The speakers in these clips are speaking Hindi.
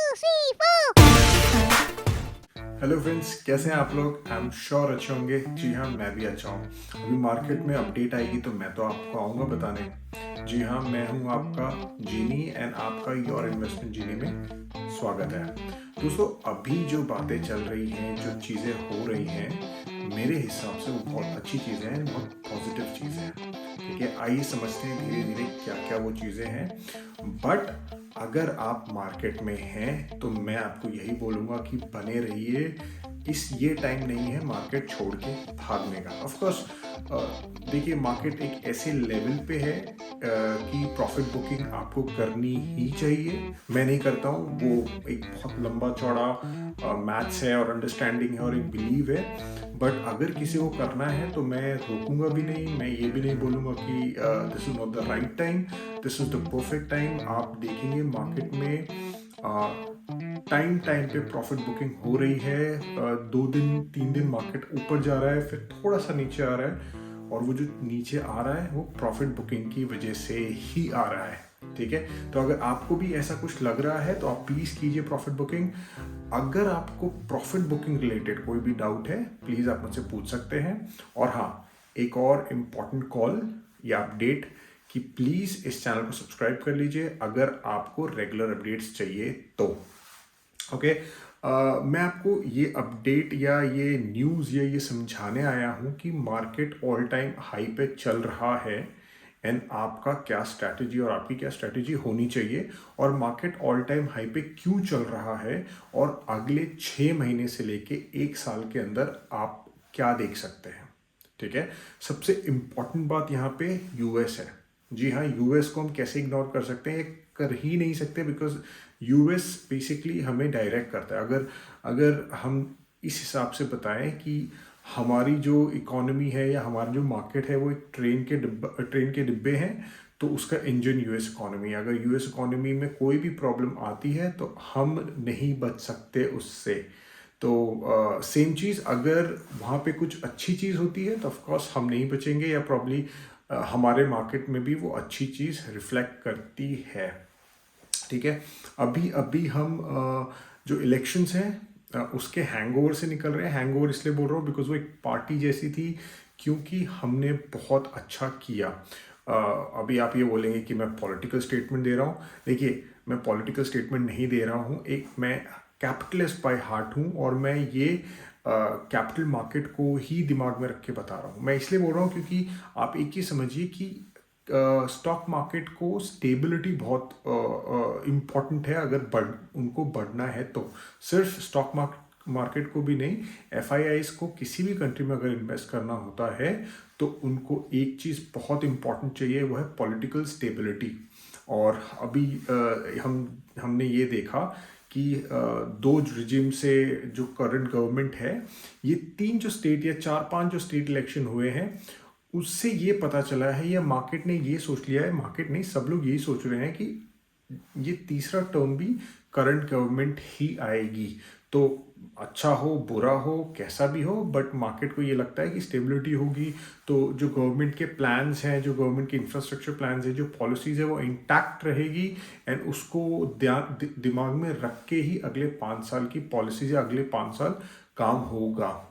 2, 3, 4। हेलो फ्रेंड्स, कैसे हैं आप लोग? आई एम श्योर अच्छे होंगे। जी हाँ, मैं भी अच्छा हूँ। अभी मार्केट में अपडेट आएगी तो मैं तो आपको आऊँगा बताने। जी हाँ, मैं हूँ आपका जीनी एंड आपका योर इन्वेस्टमेंट जीनी में स्वागत है। दोस्तों, अभी जो बातें चल रही हैं, जो चीज़ें हो रही हैं, मेरे हिसाब से वो बहुत अच्छी चीज़ें हैं, बहुत पॉजिटिव चीज़ें हैं। ठीक है, आइए समझते हैं धीरे धीरे क्या क्या वो चीज़ें हैं। बट अगर आप मार्केट में हैं तो मैं आपको यही बोलूँगा कि बने रहिए। ये टाइम नहीं है मार्केट छोड़ के भागने का। ऑफ कोर्स देखिए, मार्केट एक ऐसे लेवल पे है कि प्रॉफिट बुकिंग आपको करनी ही चाहिए। मैं नहीं करता हूँ, वो एक बहुत लंबा चौड़ा मैथ्स है और अंडरस्टैंडिंग है और एक बिलीव है। बट अगर किसी को करना है तो मैं रोकूंगा भी नहीं। मैं ये भी नहीं बोलूँगा कि this is not the right time, this is the perfect time. आप देखेंगे मार्केट में टाइम टाइम पे प्रॉफिट बुकिंग हो रही है। 2 दिन 3 दिन मार्केट ऊपर जा रहा है, फिर थोड़ा सा नीचे आ रहा है, और वो जो नीचे आ रहा है वो प्रॉफिट बुकिंग की वजह से ही आ रहा है। ठीक है, तो अगर आपको भी ऐसा कुछ लग रहा है तो आप प्लीज़ कीजिए प्रॉफिट बुकिंग। अगर आपको प्रॉफिट बुकिंग रिलेटेड कोई भी डाउट है, प्लीज़ आप मुझसे पूछ सकते हैं। और हाँ, एक और इम्पॉर्टेंट कॉल या अपडेट कि प्लीज़ इस चैनल को सब्सक्राइब कर लीजिए अगर आपको रेगुलर अपडेट्स चाहिए तो। ओके, मैं आपको ये अपडेट या ये न्यूज़ या ये समझाने आया हूँ कि मार्केट ऑल टाइम हाई पे चल रहा है एंड आपका क्या स्ट्रैटेजी और आपकी क्या स्ट्रैटेजी होनी चाहिए, और मार्केट ऑल टाइम हाई पे क्यों चल रहा है, और अगले 6 महीने से लेके 1 साल के अंदर आप क्या देख सकते हैं। ठीक है, सबसे इम्पॉर्टेंट बात यहाँ पे यूएस है। जी हाँ, यूएस को हम कैसे इग्नोर कर सकते हैं? कर ही नहीं सकते, बिकॉज यूएस बेसिकली हमें डायरेक्ट करता है। अगर अगर हम इस हिसाब से बताएं कि हमारी जो इकोनॉमी है या हमारा जो मार्केट है वो एक ट्रेन के डिब्बे हैं, तो उसका इंजन यूएस इकोनॉमी है। अगर यूएस इकोनॉमी में कोई भी प्रॉब्लम आती है तो हम नहीं बच सकते उससे। तो सेम चीज़ अगर वहाँ पे कुछ अच्छी चीज़ होती है तो ऑफकोर्स हम नहीं बचेंगे, या प्रॉब्ली हमारे मार्केट में भी वो अच्छी चीज़ रिफ्लेक्ट करती है। ठीक है, अभी अभी हम जो इलेक्शंस हैं उसके हैंगओवर से निकल रहे हैं। हैंगओवर इसलिए बोल रहा हूँ बिकॉज वो एक पार्टी जैसी थी, क्योंकि हमने बहुत अच्छा किया। अभी आप ये बोलेंगे कि मैं पॉलिटिकल स्टेटमेंट दे रहा हूँ। देखिए, मैं पॉलिटिकल स्टेटमेंट नहीं दे रहा हूँ। एक मैं कैपिटलिस्ट बाय हार्ट हूँ, और मैं ये कैपिटल मार्केट को ही दिमाग में रख के बता रहा हूँ। मैं इसलिए बोल रहा हूँ क्योंकि आप एक चीज़ समझिए कि स्टॉक मार्केट को स्टेबिलिटी बहुत इम्पॉर्टेंट है। अगर उनको बढ़ना है तो सिर्फ स्टॉक मार्केट को भी नहीं, एफ को किसी भी कंट्री में अगर इन्वेस्ट करना होता है तो उनको एक चीज़ बहुत इम्पॉर्टेंट चाहिए, वो है पॉलिटिकल स्टेबिलिटी। और अभी हमने ये देखा कि 2 रिजिम से जो करंट गवर्नमेंट है, ये 3 जो स्टेट या 4 5 जो स्टेट इलेक्शन हुए हैं, उससे ये पता चला है, या मार्केट ने ये सोच लिया है, मार्केट नहीं, सब लोग यही सोच रहे हैं कि ये तीसरा टर्म भी करंट गवर्नमेंट ही आएगी। तो अच्छा हो बुरा हो कैसा भी हो, बट मार्केट को ये लगता है कि स्टेबिलिटी होगी। तो जो गवर्नमेंट के प्लान्स हैं, जो गवर्नमेंट के इंफ्रास्ट्रक्चर प्लान्स हैं, जो पॉलिसीज़ है, वो इंटैक्ट रहेगी। एंड उसको दिमाग में रख के ही अगले 5 साल की पॉलिसीज या अगले 5 साल काम होगा।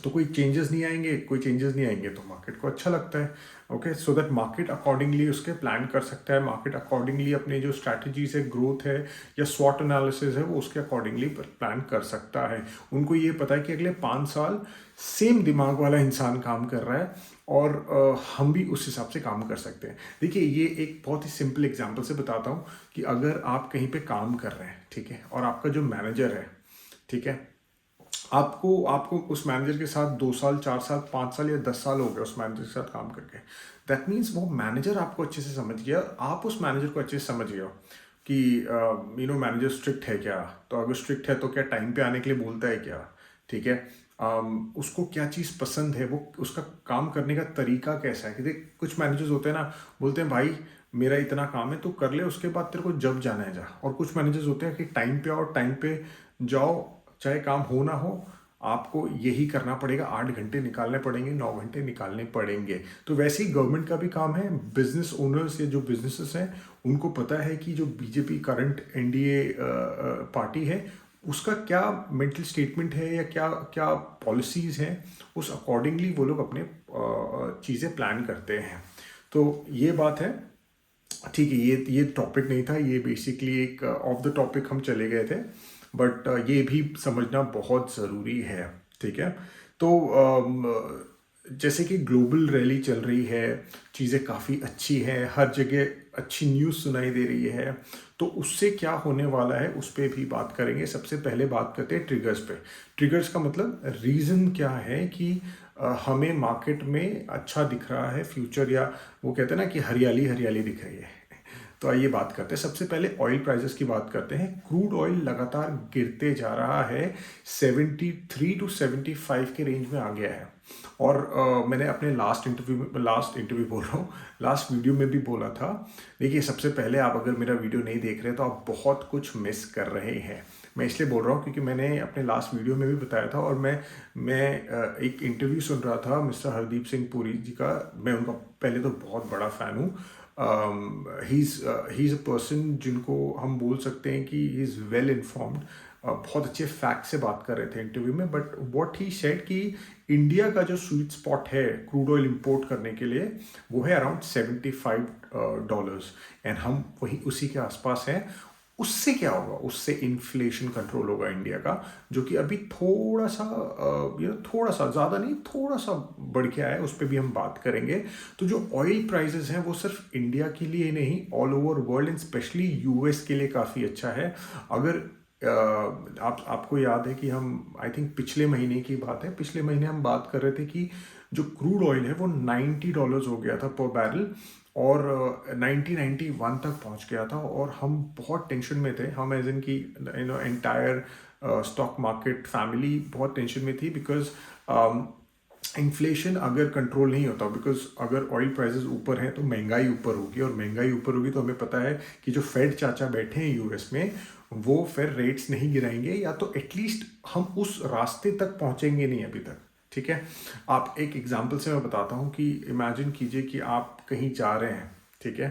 तो कोई चेंजेस नहीं आएंगे, कोई चेंजेस नहीं आएंगे तो मार्केट को अच्छा लगता है। Okay, so that market accordingly उसके प्लान कर सकता है। मार्केट अकॉर्डिंगली अपने जो स्ट्रैटेजीज है, ग्रोथ है या स्वॉट एनालिसिस है, वो उसके अकॉर्डिंगली प्लान कर सकता है। उनको ये पता है कि अगले 5 साल सेम दिमाग वाला इंसान काम कर रहा है, और हम भी उस हिसाब से काम कर सकते हैं। देखिए, ये एक बहुत ही सिंपल एग्जाम्पल से बताता हूँ कि अगर आप कहीं पे काम कर रहे हैं, ठीक है, और आपका जो मैनेजर है, ठीक है, आपको आपको उस मैनेजर के साथ 2 साल 4 साल 5 साल या 10 साल हो गए उस मैनेजर के साथ काम करके। दैट मीन्स वो मैनेजर आपको अच्छे से समझ गया, आप उस मैनेजर को अच्छे से समझ गए हो कि मैनेजर स्ट्रिक्ट है क्या। तो अगर स्ट्रिक्ट है तो क्या टाइम पे आने के लिए बोलता है क्या, ठीक है, उसको क्या चीज़ पसंद है, वो उसका काम करने का तरीका कैसा है। कि देख, कुछ मैनेजर्स होते हैं ना, बोलते हैं भाई मेरा इतना काम है तो कर ले, उसके बाद तेरे को जब जाना है जा। और कुछ मैनेजर्स होते हैं कि टाइम पे आओ, टाइम पे जाओ, चाहे काम हो ना हो, आपको यही करना पड़ेगा, 8 घंटे निकालने पड़ेंगे, 9 घंटे निकालने पड़ेंगे। तो वैसे ही गवर्नमेंट का भी काम है, बिजनेस ओनर्स या जो बिजनेसेस हैं उनको पता है कि जो बीजेपी करंट एनडीए पार्टी है उसका क्या मेंटल स्टेटमेंट है या क्या क्या पॉलिसीज़ हैं, उस अकॉर्डिंगली वो लोग अपने चीज़ें प्लान करते हैं। तो ये बात है। ठीक है, ये टॉपिक नहीं था, ये बेसिकली एक ऑफ द टॉपिक हम चले गए थे, बट ये भी समझना बहुत ज़रूरी है। ठीक है, तो जैसे कि ग्लोबल रैली चल रही है, चीज़ें काफ़ी अच्छी हैं, हर जगह अच्छी न्यूज़ सुनाई दे रही है, तो उससे क्या होने वाला है उस पर भी बात करेंगे। सबसे पहले बात करते हैं ट्रिगर्स पे। ट्रिगर्स का मतलब रीज़न क्या है कि हमें मार्केट में अच्छा दिख रहा है फ्यूचर, या वो कहते हैं ना कि हरियाली हरियाली दिख रही है। तो आइए बात करते हैं। सबसे पहले ऑयल प्राइसेस की बात करते हैं। क्रूड ऑयल लगातार गिरते जा रहा है, 73 टू 75 के रेंज में आ गया है। और मैंने अपने लास्ट इंटरव्यू बोल रहा हूँ, लास्ट वीडियो में भी बोला था। देखिए, सबसे पहले आप अगर मेरा वीडियो नहीं देख रहे तो आप बहुत कुछ मिस कर रहे हैं। मैं इसलिए बोल रहा हूँ क्योंकि मैंने अपने लास्ट वीडियो में भी बताया था, और मैं एक इंटरव्यू सुन रहा था मिस्टर हरदीप सिंह पुरी जी का। मैं उनका पहले तो बहुत बड़ा फ़ैन हूँ। ही इज़ अ पर्सन जिनको हम बोल सकते हैं कि ही इज़ वेल इन्फॉर्म्ड, बहुत अच्छे फैक्ट से बात कर रहे थे इंटरव्यू में। बट व्हाट ही सेड कि इंडिया का जो स्वीट स्पॉट है क्रूड ऑयल इंपोर्ट करने के लिए वो है अराउंड $75, एंड हम वही उसी के आसपास हैं। उससे क्या होगा, उससे इन्फ्लेशन कंट्रोल होगा इंडिया का, जो कि अभी थोड़ा सा थोड़ा सा, ज़्यादा नहीं, थोड़ा सा बढ़ के आया है, उस पर भी हम बात करेंगे। तो जो ऑयल प्राइसेस हैं वो सिर्फ इंडिया के लिए नहीं, all over world and specially US के लिए काफ़ी अच्छा है। अगर आपको याद है कि हम, आई थिंक पिछले महीने की बात है, पिछले महीने हम बात कर रहे थे कि जो क्रूड ऑयल है वो $90 हो गया था पर बैरल, और 1991 तक पहुंच गया था, और हम बहुत टेंशन में थे। हम एज इन की एंटायर स्टॉक मार्केट फैमिली बहुत टेंशन में थी, बिकॉज इन्फ्लेशन अगर कंट्रोल नहीं होता, बिकॉज अगर ऑयल प्राइसेस ऊपर हैं तो महंगाई ऊपर होगी, और महंगाई ऊपर होगी तो हमें पता है कि जो फेड चाचा बैठे हैं यूएस में, वो फिर रेट्स नहीं गिराएंगे, या तो एटलीस्ट हम उस रास्ते तक पहुंचेंगे नहीं अभी तक। ठीक है, आप एक एग्जांपल से मैं बताता हूँ कि इमेजिन कीजिए कि आप कहीं जा रहे हैं, ठीक है,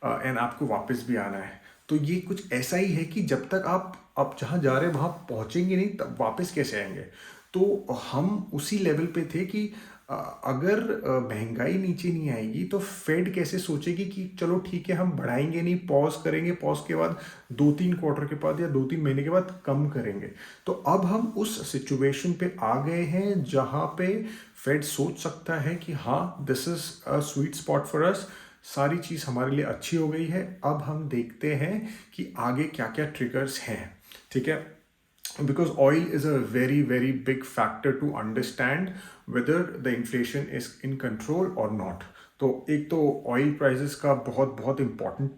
एंड आपको वापस भी आना है। तो ये कुछ ऐसा ही है कि जब तक आप जहाँ जा रहे हैं वहाँ पहुँचेंगे नहीं, तब वापस कैसे आएंगे। तो हम उसी लेवल पे थे कि अगर महंगाई नीचे नहीं आएगी तो फेड कैसे सोचेगी कि चलो ठीक है हम बढ़ाएंगे नहीं, पॉज करेंगे, पॉज के बाद 2-3 क्वार्टर के बाद या 2-3 महीने के बाद कम करेंगे। तो अब हम उस सिचुएशन पे आ गए हैं जहाँ पे फेड सोच सकता है कि हाँ, this is a sweet spot for us, सारी चीज़ हमारे लिए अच्छी हो गई है। अब हम देखते हैं कि आगे क्या क्या ट्रिगर्स हैं। ठीक है, because oil is a very very big factor to understand whether the inflation is in control or not। तो एक तो ऑयल प्राइसेस का बहुत बहुत इम्पॉर्टेंट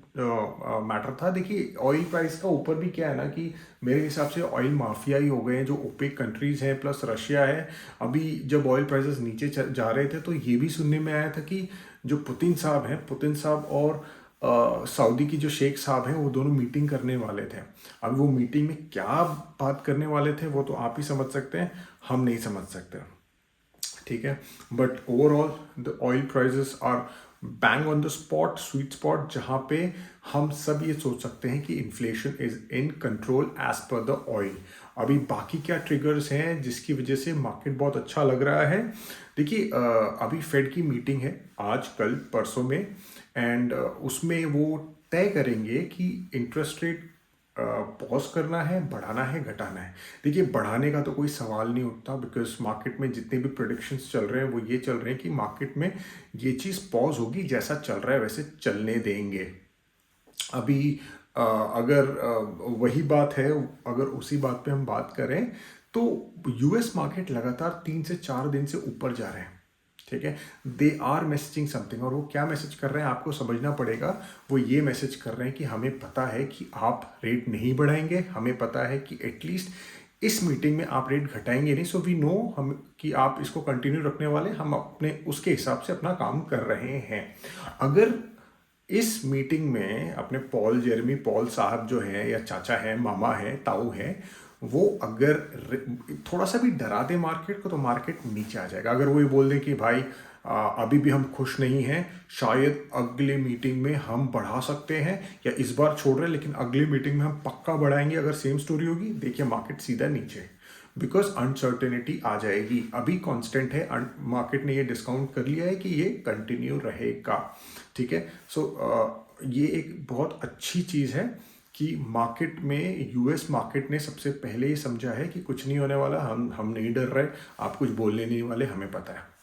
मैटर था। देखिए, ऑयल प्राइस का ऊपर भी क्या है ना कि मेरे हिसाब से ऑयल माफिया ही हो गए हैं, जो ओपेक कंट्रीज़ हैं प्लस रशिया है। अभी जब ऑयल प्राइसेस नीचे जा रहे थे तो ये भी सुनने में आया था कि जो पुतिन साहब हैं, पुतिन साहब और सऊदी की जो शेख साहब हैं, वो दोनों मीटिंग करने वाले थे। अब वो मीटिंग में क्या बात करने वाले थे वो तो आप ही समझ सकते हैं, हम नहीं समझ सकते। ठीक है, but overall the oil prices are bang on the spot, sweet spot, जहाँ पे हम सब ये सोच सकते हैं कि inflation is in control as per the oil. अभी बाकी क्या ट्रिगर्स हैं जिसकी वजह से मार्केट बहुत अच्छा लग रहा है। देखिए, अभी फेड की मीटिंग है आज, कल, परसों में, एंड उसमें वो तय करेंगे कि इंटरेस्ट रेट पॉज करना है, बढ़ाना है, घटाना है। देखिए, बढ़ाने का तो कोई सवाल नहीं उठता, बिकॉज मार्केट में जितने भी प्रेडिक्शंस चल रहे हैं वो ये चल रहे हैं कि मार्केट में ये चीज़ पॉज होगी, जैसा चल रहा है वैसे चलने देंगे। अभी अगर वही बात है, अगर उसी बात पे हम बात करें तो यूएस मार्केट लगातार 3 से 4 दिन से ऊपर जा रहे हैं। ठीक है, दे आर मैसेजिंग समथिंग, और वो क्या मैसेज कर रहे हैं आपको समझना पड़ेगा। वो ये मैसेज कर रहे हैं कि हमें पता है कि आप रेट नहीं बढ़ाएंगे, हमें पता है कि एटलीस्ट इस मीटिंग में आप रेट घटाएंगे नहीं, सो वी नो हम कि आप इसको कंटिन्यू रखने वाले, हम अपने उसके हिसाब से अपना काम कर रहे हैं। अगर इस मीटिंग में अपने जेरेमी पॉल साहब जो हैं, या चाचा हैं, मामा हैं, ताऊ हैं, वो अगर थोड़ा सा भी डरा दे मार्केट को तो मार्केट नीचे आ जाएगा। अगर वो ये बोल दे कि भाई अभी भी हम खुश नहीं हैं, शायद अगले मीटिंग में हम बढ़ा सकते हैं, या इस बार छोड़ रहे हैं लेकिन अगली मीटिंग में हम पक्का बढ़ाएंगे, अगर सेम स्टोरी होगी, देखिए मार्केट सीधा नीचे, बिकॉज अनसर्टेनिटी आ जाएगी। अभी कांस्टेंट है, मार्केट ने ये डिस्काउंट कर लिया है कि ये कंटिन्यू रहेगा। ठीक है, सो ये एक बहुत अच्छी चीज़ है कि मार्केट में, यूएस मार्केट ने सबसे पहले ये समझा है कि कुछ नहीं होने वाला, हम नहीं डर रहे, आप कुछ बोलने नहीं वाले, हमें पता है।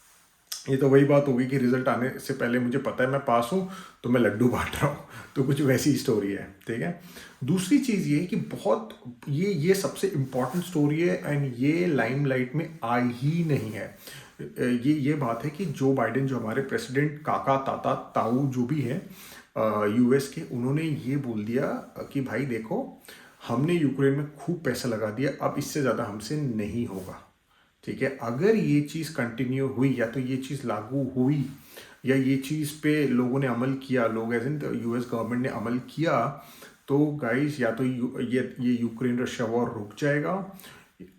ये तो वही बात होगी कि रिजल्ट आने से पहले मुझे पता है मैं पास हूँ तो मैं लड्डू बांट रहा हूँ, तो कुछ वैसी स्टोरी है। ठीक है, दूसरी चीज़ ये है कि बहुत ये सबसे इम्पॉर्टेंट स्टोरी है एंड ये लाइमलाइट में आई ही नहीं है। ये बात है कि जो बाइडेन, जो हमारे प्रेसिडेंट, काका ताता ताऊ जो भी है यूएस के, उन्होंने ये बोल दिया कि भाई देखो, हमने यूक्रेन में खूब पैसा लगा दिया, अब इससे ज़्यादा हमसे नहीं होगा। ठीक है, अगर ये चीज़ कंटिन्यू हुई, या तो ये चीज़ लागू हुई, या ये चीज़ पे लोगों ने अमल किया, लोग एज इन यूएस गवर्नमेंट ने अमल किया, तो गाइस या तो ये यूक्रेन रशिया वॉर रुक जाएगा,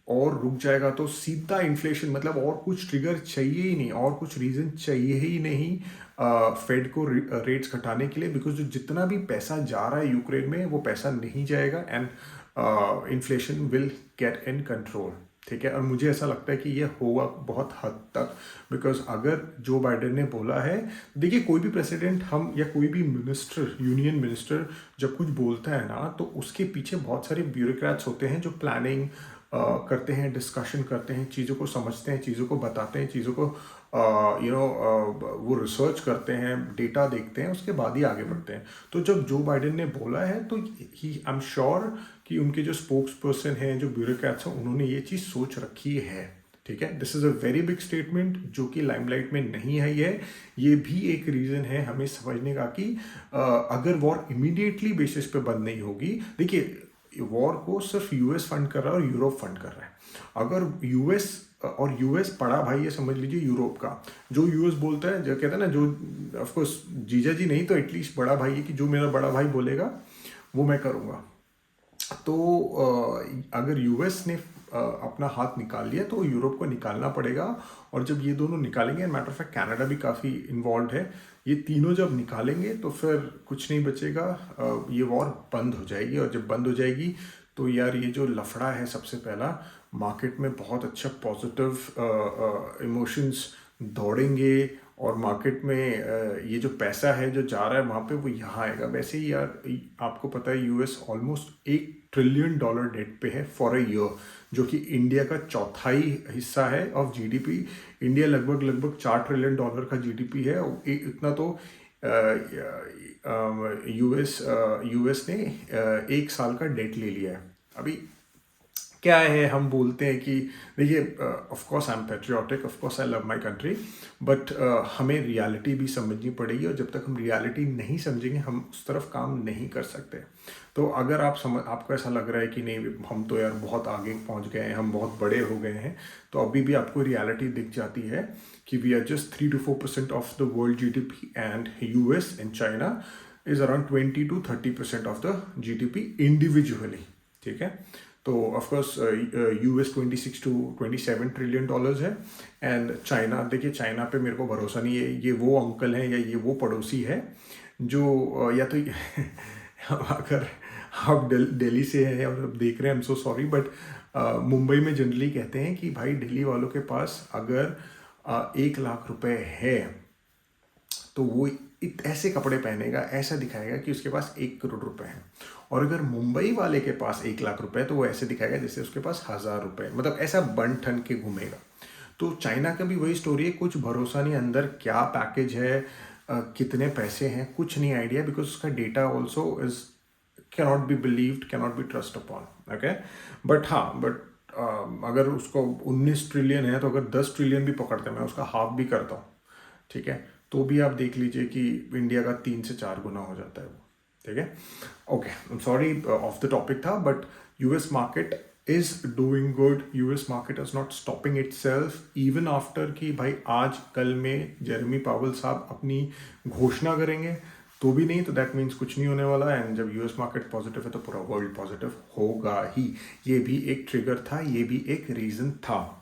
और रुक जाएगा तो सीधा इन्फ्लेशन, मतलब और कुछ ट्रिगर चाहिए ही नहीं, और कुछ रीज़न चाहिए ही नहीं फेड को रेट्स घटाने के लिए, बिकॉज जो जितना भी पैसा जा रहा है यूक्रेन में वो पैसा नहीं जाएगा, and inflation will get in control. ठीक है, और मुझे ऐसा लगता है कि ये होगा बहुत हद तक, बिकॉज अगर जो बाइडेन ने बोला है, देखिए कोई भी प्रेसिडेंट हम या कोई भी मिनिस्टर, यूनियन मिनिस्टर जब कुछ बोलता है ना, तो उसके पीछे बहुत सारे ब्यूरोक्रेट्स होते हैं जो प्लानिंग करते हैं, डिस्कशन करते हैं, चीज़ों को समझते हैं, चीज़ों को बताते हैं, चीज़ों को वो रिसर्च करते हैं, डेटा देखते हैं, उसके बाद ही आगे बढ़ते हैं। तो जब जो बाइडेन ने बोला है तो ही, आई एम श्योर कि उनके जो स्पोक्स पर्सन हैं, जो ब्यूरोक्रेट्स हैं, उन्होंने ये चीज़ सोच रखी है। ठीक है, this is a very big statement जो कि लाइमलाइट में नहीं है। ये भी एक रीज़न है हमें समझने का कि अगर वॉर इमीडिएटली बेसिस पे बंद नहीं होगी, देखिए वॉर को सिर्फ यूएस फंड कर रहा है और यूरोप फंड कर रहा है। अगर यूएस पड़ा भाई, ये समझ लीजिए यूरोप का, जो यूएस बोलता है, जो कहता है ना, जो ऑफकोर्स जीजा जी नहीं तो एटलीस्ट बड़ा भाई है, कि जो मेरा बड़ा भाई बोलेगा वो मैं करूँगा। तो अगर यूएस ने अपना हाथ निकाल लिया तो यूरोप को निकालना पड़ेगा, और जब ये दोनों निकालेंगे, मैटर ऑफ फैक्ट कनाडा भी काफ़ी इन्वॉल्व है, ये तीनों जब निकालेंगे तो फिर कुछ नहीं बचेगा, ये वॉर बंद हो जाएगी। और जब बंद हो जाएगी तो यार ये जो लफड़ा है, सबसे पहला मार्केट में बहुत अच्छा पॉजिटिव इमोशंस दौड़ेंगे, और मार्केट में ये जो पैसा है जो जा रहा है वहाँ पे, वो यहाँ आएगा। वैसे ही यार आपको पता है यूएस ऑलमोस्ट $1 ट्रिलियन डेट पे है फॉर अ ईयर, जो कि इंडिया का चौथाई हिस्सा है ऑफ जीडीपी। इंडिया लगभग $4 ट्रिलियन का जीडीपी है, इतना तो यूएस ने एक साल का डेट ले लिया है। अभी क्या है, हम बोलते हैं कि देखिए, of course I am patriotic, of course I love my country, but हमें रियलिटी भी समझनी पड़ेगी, और जब तक हम रियलिटी नहीं समझेंगे हम उस तरफ काम नहीं कर सकते। तो अगर आपको ऐसा लग रहा है कि नहीं हम तो यार बहुत आगे पहुंच गए हैं, हम बहुत बड़े हो गए हैं, तो अभी भी आपको रियलिटी दिख जाती है कि we are just 3 to 4% of the world GDP, and US and China is around 20 to 30% of the GDP individually. ठीक है, तो of course US 26 to 27 trillion dollars है, एंड चाइना, देखिए चाइना पे मेरे को भरोसा नहीं है, ये वो अंकल हैं या ये वो पड़ोसी है जो या तो अगर आप दिल्ली से हैं और देख रहे हैं, I am so sorry, but Mumbai में जनरली कहते हैं कि भाई दिल्ली वालों के पास अगर 1 लाख रुपए है तो वो ऐसे कपड़े पहनेगा, ऐसा दिखाएगा कि उसके पास 1 करोड़ रुपए हैं, और अगर मुंबई वाले के पास 1 लाख रुपए तो वो ऐसे दिखाएगा जैसे उसके पास 1000 रुपए, मतलब ऐसा बन ठन के घूमेगा। तो चाइना का भी वही स्टोरी है, कुछ भरोसा नहीं अंदर क्या पैकेज है, कितने पैसे हैं, कुछ नहीं आइडिया, बिकॉज उसका data also is cannot be believed, cannot be trust upon. Okay, but अगर उसको 19 ट्रिलियन है तो अगर 10 ट्रिलियन भी पकड़ते हैं, मैं उसका हाफ भी करता हूँ, ठीक है, तो भी आप देख लीजिए कि इंडिया का 3 से 4 गुना हो जाता है वो। ठीक है, okay, I am sorry off the topic था, but US market is doing good, US market is not stopping itself even after कि भाई आज कल में जेरेमी पावल साहब अपनी घोषणा करेंगे, तो भी नहीं, तो दैट मीन्स कुछ नहीं होने वाला। एंड जब यूएस मार्केट पॉजिटिव है तो पूरा वर्ल्ड पॉजिटिव होगा ही। ये भी एक ट्रिगर था, ये भी एक रीज़न था।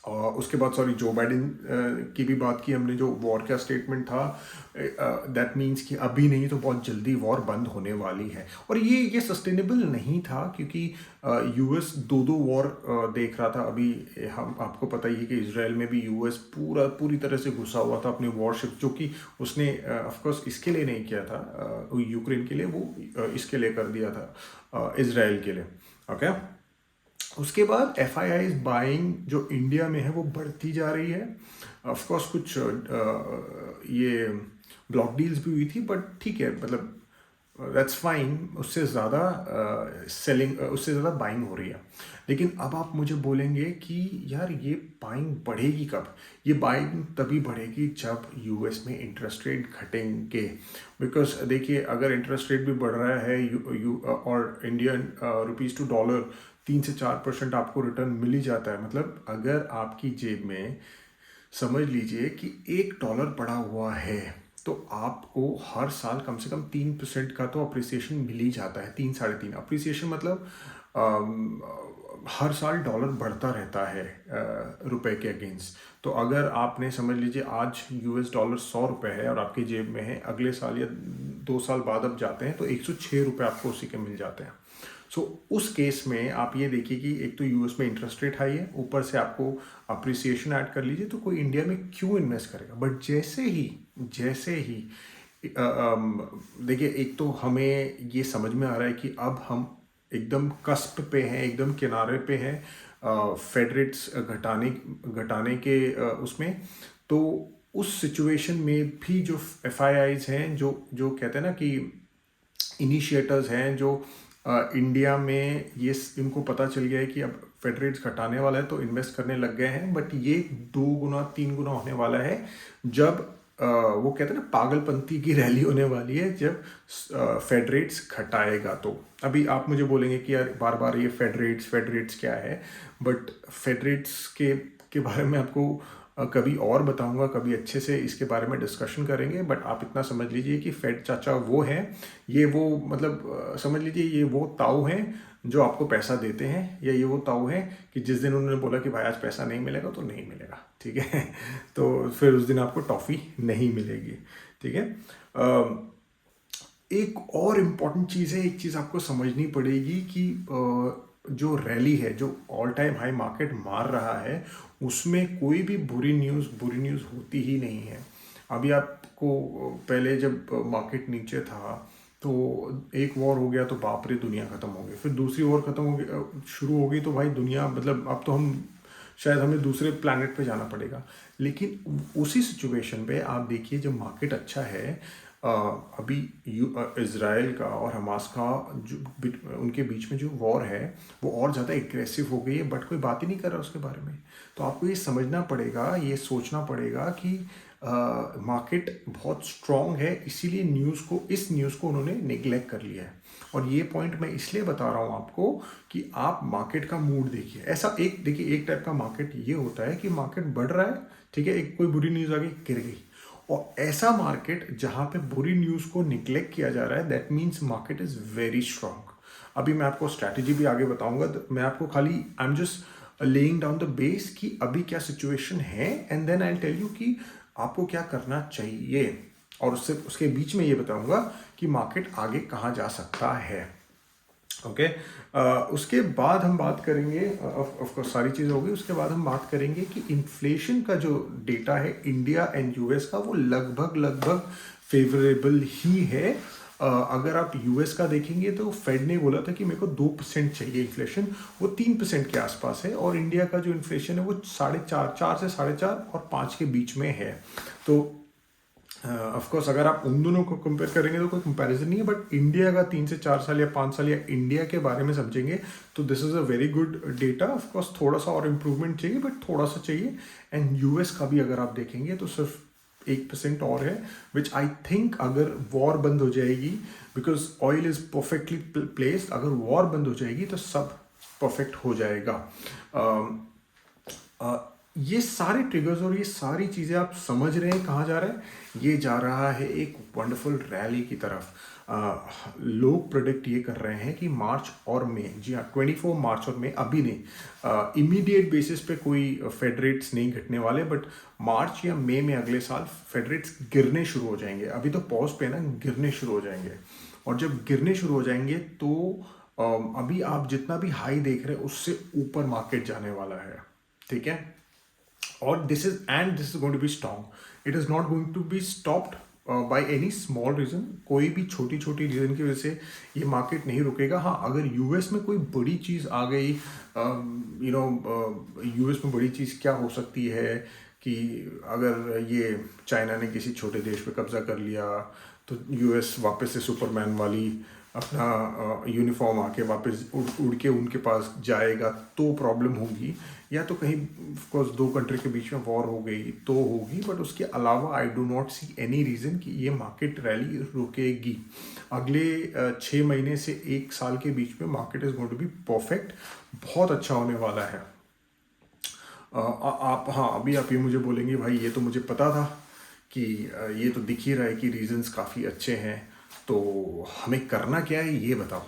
और उसके बाद सॉरी जो बाइडेन की भी बात की हमने, जो वॉर का स्टेटमेंट था, दैट मीन्स कि अभी नहीं तो बहुत जल्दी वॉर बंद होने वाली है। और ये सस्टेनेबल नहीं था, क्योंकि यूएस दो वॉर देख रहा था अभी। हम आपको पता ही है कि इजराइल में भी यूएस पूरी तरह से घुसा हुआ था अपने वॉरशिप, जो कि उसने ऑफकोर्स इसके लिए नहीं किया था यूक्रेन के लिए, वो इसके लिए कर दिया था इजराइल के लिए। ओके, उसके बाद FIIs बाइंग जो इंडिया में है वो बढ़ती जा रही है। ऑफ कोर्स कुछ ये ब्लॉक डील्स भी हुई थी, बट ठीक है, मतलब दैट्स फाइन। उससे ज़्यादा सेलिंग, उससे ज़्यादा बाइंग हो रही है। लेकिन अब आप मुझे बोलेंगे कि यार ये बाइंग बढ़ेगी कब? ये बाइंग तभी बढ़ेगी जब यूएस में इंटरेस्ट रेट घटेंगे। बिकॉज देखिए, अगर इंटरेस्ट रेट भी बढ़ रहा है और इंडियन रुपीज़ टू डॉलर 3 से 4% आपको रिटर्न मिल ही जाता है। मतलब अगर आपकी जेब में समझ लीजिए कि $1 पड़ा हुआ है, तो आपको हर साल कम से कम 3% का तो अप्रिसिएशन मिल ही जाता है। 3 साढ़े 3 अप्रिसिएशन मतलब हर साल डॉलर बढ़ता रहता है रुपए के अगेंस्ट। तो अगर आपने समझ लीजिए आज US डॉलर $100 है और आपकी जेब में है, अगले साल या 2 साल बाद अब जाते हैं तो $106 आपको उसी के मिल जाते हैं। सो उस केस में आप ये देखिए कि एक तो यूएस में इंटरेस्ट रेट हाई है, ऊपर से आपको अप्रिसिएशन ऐड कर लीजिए, तो कोई इंडिया में क्यों इन्वेस्ट करेगा? बट जैसे ही देखिए, एक तो हमें ये समझ में आ रहा है कि अब हम एकदम कस्प पे हैं, एकदम किनारे पे हैं फेड रेट्स घटाने के उसमें। तो उस सिचुएशन में भी जो FIIs हैं, जो कहते हैं ना कि इनिशिएटर्स हैं, जो इंडिया में ये इनको पता चल गया है कि अब फेड रेट्स घटाने वाला है, तो इन्वेस्ट करने लग गए हैं। बट ये 2 गुना 3 गुना होने वाला है जब वो कहते हैं ना पागलपंती की रैली होने वाली है, जब फेड रेट्स घटाएगा। तो अभी आप मुझे बोलेंगे कि यार बार बार ये फेड रेट्स क्या है? बट फेड रेट्स के बारे में आपको कभी और बताऊंगा, कभी अच्छे से इसके बारे में डिस्कशन करेंगे। बट आप इतना समझ लीजिए कि फेड चाचा वो हैं, ये वो मतलब समझ लीजिए ये वो ताऊ हैं जो आपको पैसा देते हैं, या ये वो ताऊ हैं कि जिस दिन उन्होंने बोला कि भाई आज पैसा नहीं मिलेगा तो नहीं मिलेगा, ठीक है। तो फिर उस दिन आपको टॉफ़ी नहीं मिलेगी, ठीक है। एक और इम्पॉर्टेंट चीज़ है, एक चीज़ आपको समझनी पड़ेगी कि जो रैली है, जो ऑल टाइम हाई मार्केट मार रहा है, उसमें कोई भी बुरी न्यूज़ होती ही नहीं है। अभी आपको पहले जब मार्केट नीचे था तो एक वॉर हो गया तो बाप रे दुनिया ख़त्म हो गई, फिर दूसरी वॉर ख़त्म हो गई, शुरू हो गई, तो भाई दुनिया मतलब अब तो हम शायद हमें दूसरे प्लैनेट पे जाना पड़ेगा। लेकिन उसी सिचुएशन पे आप देखिए जब मार्केट अच्छा है, अभी इज़राइल का और हमास का जो उनके बीच में जो वॉर है वो और ज़्यादा एग्रेसिव हो गई है, बट कोई बात ही नहीं कर रहा उसके बारे में। तो आपको ये समझना पड़ेगा, ये सोचना पड़ेगा कि मार्केट बहुत स्ट्रॉन्ग है, इसीलिए इस न्यूज़ को उन्होंने नेग्लेक्ट कर लिया है। और ये पॉइंट मैं इसलिए बता रहा हूँ आपको कि आप मार्केट का मूड देखिए। ऐसा एक टाइप का मार्केट ये होता है कि मार्केट बढ़ रहा है, ठीक है, एक कोई बुरी न्यूज़ आ गई, गिर गई। और ऐसा मार्केट जहाँ पे बुरी न्यूज़ को निग्लेक्ट किया जा रहा है, that means market is very strong. अभी मैं आपको स्ट्रैटेजी भी आगे बताऊंगा, तो मैं आपको खाली I am just laying down the base कि अभी क्या सिचुएशन है, and then I tell you कि आपको क्या करना चाहिए, और उसके बीच में ये बताऊंगा कि मार्केट आगे कहाँ जा सकता है। ओके, उसके बाद हम बात करेंगे, ऑफ कोर्स सारी चीज़ होगी, उसके बाद हम बात करेंगे कि इन्फ्लेशन का जो डेटा है इंडिया एंड यूएस का, वो लगभग फेवरेबल ही है। अगर आप यूएस का देखेंगे तो फेड ने बोला था कि मेरे को 2% चाहिए इन्फ्लेशन, वो 3% के आसपास है। और इंडिया का जो इन्फ्लेशन है वो 4.5 से 4.5 और 5 के बीच में है। तो ऑफकोर्स अगर आप उन दोनों को कंपेयर करेंगे तो कोई कंपैरिजन नहीं है, बट इंडिया का 3 से 4 साल या 5 साल या इंडिया के बारे में समझेंगे तो this is a very good data. Of course थोड़ा सा और इम्प्रूवमेंट चाहिए, बट थोड़ा सा चाहिए। एंड यूएस का भी अगर आप देखेंगे तो सिर्फ 1% और है, विच आई थिंक अगर वॉर बंद हो जाएगी, because oil is perfectly placed, अगर वॉर बंद हो जाएगी तो सब परफेक्ट हो जाएगा। ये सारे ट्रिगर्स और ये सारी चीज़ें आप समझ रहे हैं कहाँ जा रहा है। ये जा रहा है एक वंडरफुल रैली की तरफ। लोग प्रोडिक्ट ये कर रहे हैं कि मार्च और मई, जी हाँ 24 मार्च और मई, अभी नहीं, इमीडिएट बेसिस पे कोई फेड रेट्स नहीं घटने वाले, बट मार्च या मई में अगले साल फेड रेट्स गिरने शुरू हो जाएंगे। अभी तो पॉज पे ना, गिरने शुरू हो जाएंगे। और जब गिरने शुरू हो जाएंगे तो अभी आप जितना भी हाई देख रहे हैं उससे ऊपर मार्केट जाने वाला है, ठीक है। और this is going to be strong. It is not going to be stopped by any small reason. कोई भी छोटी छोटी रीजन की वजह से ये मार्केट नहीं रुकेगा। हाँ, अगर यूएस में कोई बड़ी चीज़ आ गई, यूएस में बड़ी चीज़ क्या हो सकती है कि अगर ये चाइना ने किसी छोटे देश पे कब्जा कर लिया तो यूएस वापस से सुपरमैन वाली अपना यूनिफॉर्म आके वापस उड़ के उनके पास जाएगा तो प्रॉब्लम होगी। या तो कहीं ऑफकोर्स दो कंट्री के बीच में वॉर हो गई तो होगी, बट उसके अलावा I do not see any reason कि ये मार्केट रैली रुकेगी। अगले 6 महीने से 1 साल के बीच में market is going to be perfect, बहुत अच्छा होने वाला है। आप, हाँ, अभी आप ये मुझे बोलेंगे भाई ये तो मुझे पता था कि ये तो दिख ही रहा है कि रीजंस काफ़ी अच्छे हैं, तो हमें करना क्या है ये बताओ।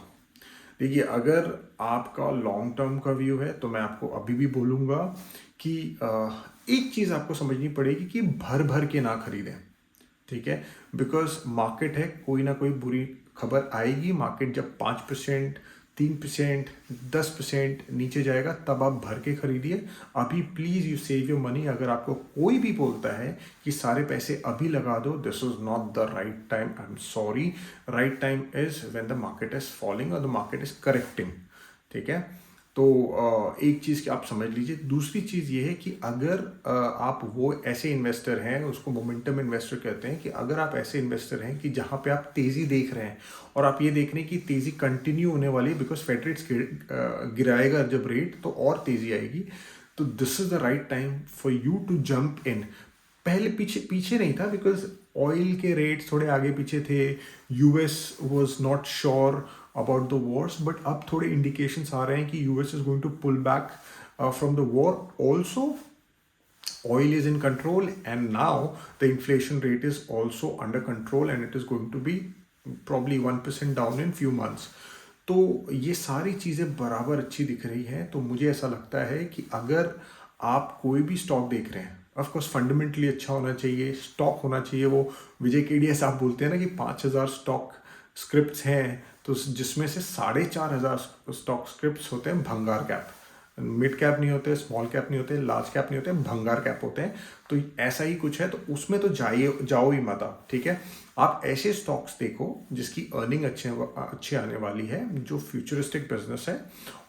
देखिए, अगर आपका लॉन्ग टर्म का व्यू है तो मैं आपको अभी भी बोलूँगा कि एक चीज़ आपको समझनी पड़ेगी कि भर भर के ना खरीदें, ठीक है। बिकॉज मार्केट है, कोई ना कोई बुरी खबर आएगी। मार्केट जब 5%, 3%, 10% नीचे जाएगा तब आप भर के खरीदिए। अभी please you save your money. अगर आपको कोई भी बोलता है कि सारे पैसे अभी लगा दो, this is not the right time. I am sorry, right time is when the market is falling और द मार्केट इज करेक्टिंग, ठीक है। तो एक चीज़ की आप समझ लीजिए। दूसरी चीज़ ये है कि अगर आप वो ऐसे इन्वेस्टर हैं, उसको मोमेंटम इन्वेस्टर कहते हैं, कि अगर आप ऐसे इन्वेस्टर हैं कि जहाँ पे आप तेज़ी देख रहे हैं और आप ये देख रहे हैं कि तेज़ी कंटिन्यू होने वाली है, बिकॉज फेड रेट्स गिराएगा जब रेट तो और तेज़ी आएगी, तो this is the right time for you to jump in. पहले पीछे पीछे नहीं था, बिकॉज ऑयल के रेट्स थोड़े आगे पीछे थे, US was not sure about the wars, but अब थोड़े इंडिकेशंस आ रहे हैं कि US is going to pull back from the war also. Oil is in control, and now the inflation rate is also under control, and it is going to be probably 1% down in few months. तो ये सारी चीज़ें बराबर अच्छी दिख रही हैं। तो मुझे ऐसा लगता है कि अगर आप कोई भी स्टॉक देख रहे हैं, ऑफकोर्स फंडामेंटली अच्छा होना चाहिए, स्टॉक होना चाहिए। वो विजय केडिया साहब बोलते हैं ना कि 5,000 स्टॉक स्क्रिप्ट्स हैं, तो जिसमें से 4,500 स्टॉक स्क्रिप्ट्स होते हैं भंगार कैप। मिड कैप नहीं होते, स्मॉल कैप नहीं होते, लार्ज कैप नहीं होते, भंगार कैप होते हैं। तो ऐसा ही कुछ है, तो उसमें तो जाओ ही मत आप, ठीक है। आप ऐसे स्टॉक्स देखो जिसकी अर्निंग अच्छे आने वाली है, जो फ्यूचरिस्टिक बिजनेस है,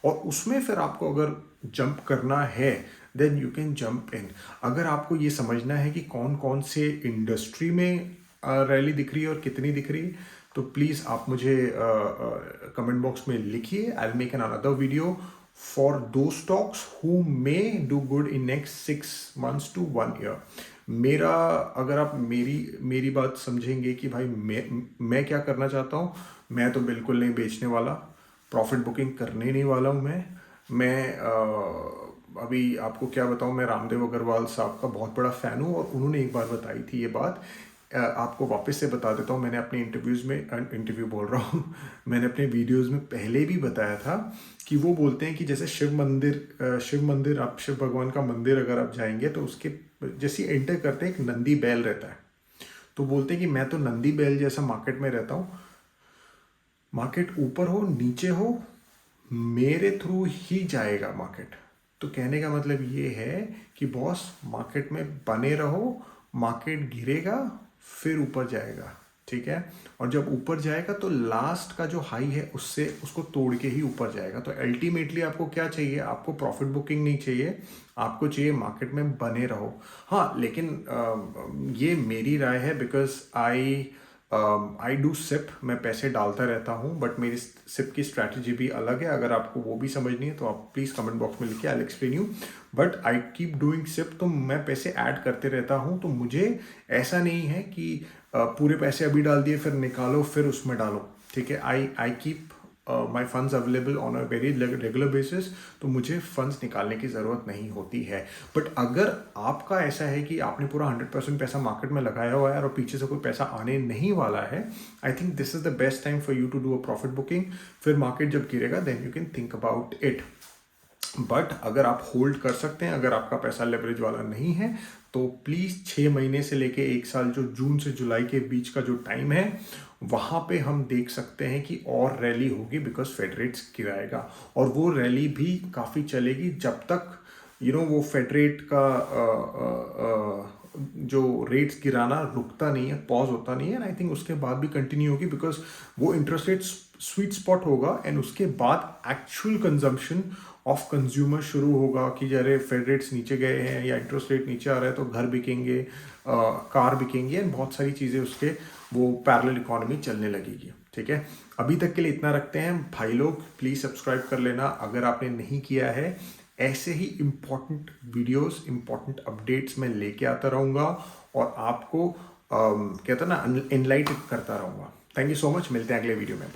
और उसमें फिर आपको अगर जंप करना है then you can jump in. अगर आपको ये समझना है कि कौन कौन से इंडस्ट्री में रैली दिख रही है और कितनी दिख रही है, तो प्लीज़ आप मुझे कमेंट बॉक्स में लिखिए। I will make an another video for those stocks who may do good in next 6 months to 1 year. मेरा, अगर आप मेरी बात समझेंगे कि भाई मैं क्या करना चाहता हूँ, मैं तो बिल्कुल नहीं बेचने वाला, प्रॉफिट बुकिंग करने नहीं वाला हूँ। मैं अभी आपको क्या बताऊँ, मैं रामदेव अग्रवाल साहब का बहुत बड़ा फ़ैन हूँ, और उन्होंने एक बार बताई थी ये बात। आपको वापस से बता देता हूँ। मैंने अपने मैंने अपने वीडियोज़ में पहले भी बताया था कि वो बोलते हैं कि जैसे शिव मंदिर, आप शिव भगवान का मंदिर अगर आप जाएंगे तो उसके जैसे एंटर करते हैं एक नंदी बैल रहता है। तो बोलते हैं कि मैं तो नंदी बैल जैसा मार्केट में रहता हूँ। मार्केट ऊपर हो नीचे हो, मेरे थ्रू ही जाएगा मार्केट। तो कहने का मतलब ये है कि बॉस, मार्केट में बने रहो, मार्केट गिरेगा फिर ऊपर जाएगा, ठीक है। और जब ऊपर जाएगा तो लास्ट का जो हाई है उसको तोड़ के ही ऊपर जाएगा। तो अल्टीमेटली आपको क्या चाहिए? आपको प्रॉफिट बुकिंग नहीं चाहिए, आपको चाहिए मार्केट में बने रहो। हाँ, लेकिन ये मेरी राय है, बिकॉज आई डू सिप, मैं पैसे डालता रहता हूँ, बट मेरी सिप की स्ट्रैटेजी भी अलग है। अगर आपको वो भी समझनी है तो आप प्लीज़ कमेंट बॉक्स में लिखिए, I will explain you. But I keep doing SIP, तो मैं पैसे ऐड करते रहता हूँ। तो मुझे ऐसा नहीं है कि पूरे पैसे अभी डाल दिए फिर निकालो फिर उसमें डालो, ठीक है। I keep my funds available on a very regular basis, तो मुझे फंड्स निकालने की ज़रूरत नहीं होती है। बट अगर आपका ऐसा है कि आपने पूरा 100% पैसा मार्केट में लगाया हुआ है और पीछे से कोई पैसा आने नहीं वाला है, I think this is the best time for you to do a profit booking. फिर मार्केट जब गिरेगा then you can think about it. But अगर आप होल्ड कर सकते हैं, अगर आपका पैसा लेवरेज वाला नहीं है, तो प्लीज़ 6 महीने से लेके 1 साल, जो जून से जुलाई के बीच का जो टाइम है, वहाँ पे हम देख सकते हैं कि और रैली होगी, बिकॉज फेड रेट्स गिराएगा। और वो रैली भी काफ़ी चलेगी जब तक वो फेड रेट का जो रेट्स गिराना रुकता नहीं है, पॉज होता नहीं है। एंड आई थिंक उसके बाद भी कंटिन्यू होगी, बिकॉज वो इंटरेस्ट रेट स्वीट स्पॉट होगा एंड उसके बाद एक्चुअल कंजम्पशन ऑफ कंज्यूमर शुरू होगा कि जरे फेड रेट्स नीचे गए हैं या इंटरेस्ट रेट नीचे आ रहा है तो घर बिकेंगे, कार बिकेंगे एंड बहुत सारी चीज़ें उसके वो पैरेलल इकोनॉमी चलने लगेगी। ठीक है, अभी तक के लिए इतना रखते हैं भाई लोग। प्लीज़ सब्सक्राइब कर लेना अगर आपने नहीं किया है। ऐसे ही इम्पॉर्टेंट वीडियोस, इम्पॉर्टेंट अपडेट्स मैं लेके आता रहूँगा और आपको कहता ना एनलाइट करता रहूँगा। थैंक यू सो मच, मिलते हैं अगले वीडियो में।